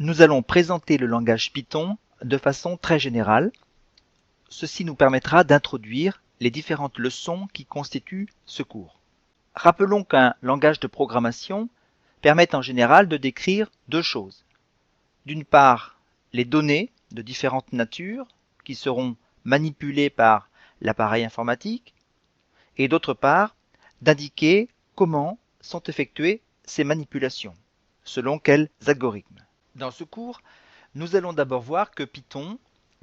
Nous allons présenter le langage Python de façon très générale. Ceci nous permettra d'introduire les différentes leçons qui constituent ce cours. Rappelons qu'un langage de programmation permet en général de décrire deux choses. D'une part, les données de différentes natures qui seront manipulées par l'appareil informatique, et d'autre part, d'indiquer comment sont effectuées ces manipulations, selon quels algorithmes. Dans ce cours, nous allons d'abord voir que Python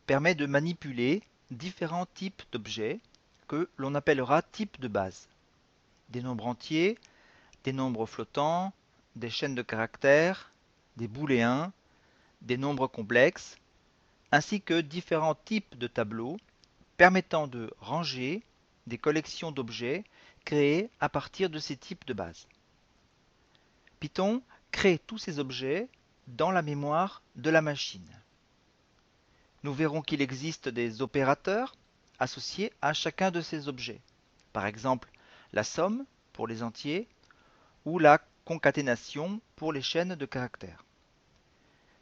permet de manipuler différents types d'objets que l'on appellera types de base. Des nombres entiers, des nombres flottants, des chaînes de caractères, des booléens, des nombres complexes, ainsi que différents types de tableaux permettant de ranger des collections d'objets créés à partir de ces types de base. Python crée tous ces objets dans la mémoire de la machine. Nous verrons qu'il existe des opérateurs associés à chacun de ces objets. Par exemple, la somme pour les entiers ou la concaténation pour les chaînes de caractères.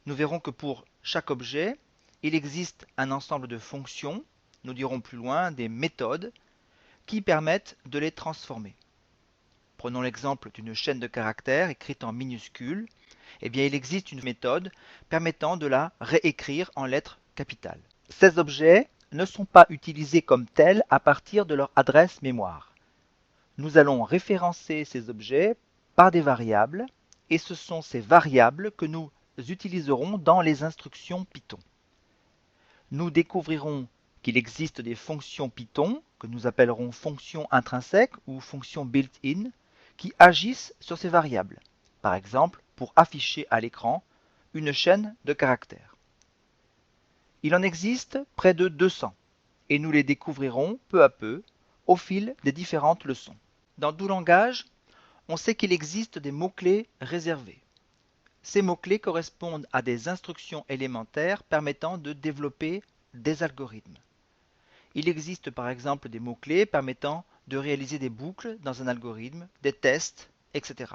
Nous verrons que pour chaque objet, il existe un ensemble de fonctions, nous dirons plus loin des méthodes, qui permettent de les transformer. Prenons l'exemple d'une chaîne de caractères écrite en minuscules. Eh bien, il existe une méthode permettant de la réécrire en lettres capitales. Ces objets ne sont pas utilisés comme tels à partir de leur adresse mémoire. Nous allons référencer ces objets par des variables et ce sont ces variables que nous utiliserons dans les instructions Python. Nous découvrirons qu'il existe des fonctions Python que nous appellerons fonctions intrinsèques ou fonctions built-in qui agissent sur ces variables. Par exemple, pour afficher à l'écran une chaîne de caractères. Il en existe près de 200 et nous les découvrirons peu à peu au fil des différentes leçons. Dans tout langage, on sait qu'il existe des mots-clés réservés. Ces mots-clés correspondent à des instructions élémentaires permettant de développer des algorithmes. Il existe par exemple des mots-clés permettant de réaliser des boucles dans un algorithme, des tests, etc.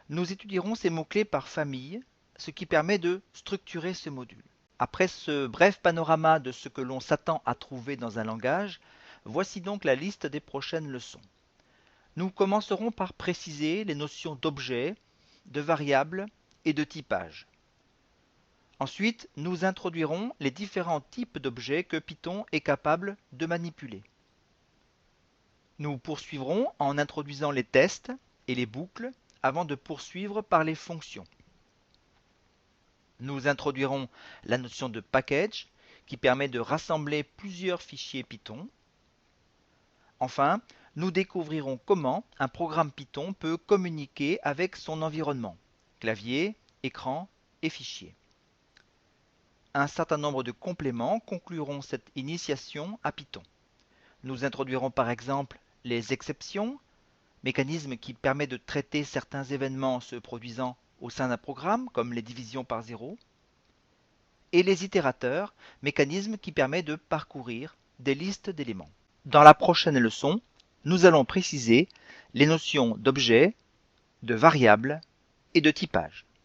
Nous étudierons ces mots-clés par famille, ce qui permet de structurer ce module. Après ce bref panorama de ce que l'on s'attend à trouver dans un langage, voici donc la liste des prochaines leçons. Nous commencerons par préciser les notions d'objet, de variable et de typage. Ensuite, nous introduirons les différents types d'objets que Python est capable de manipuler. Nous poursuivrons en introduisant les tests et les boucles avant de poursuivre par les fonctions. Nous introduirons la notion de package qui permet de rassembler plusieurs fichiers Python. Enfin, nous découvrirons comment un programme Python peut communiquer avec son environnement, clavier, écran et fichiers. Un certain nombre de compléments concluront cette initiation à Python. Nous introduirons par exemple les exceptions, mécanisme qui permet de traiter certains événements se produisant au sein d'un programme, comme les divisions par zéro, et les itérateurs, mécanisme qui permet de parcourir des listes d'éléments. Dans la prochaine leçon, nous allons préciser les notions d'objet, de variable et de typage.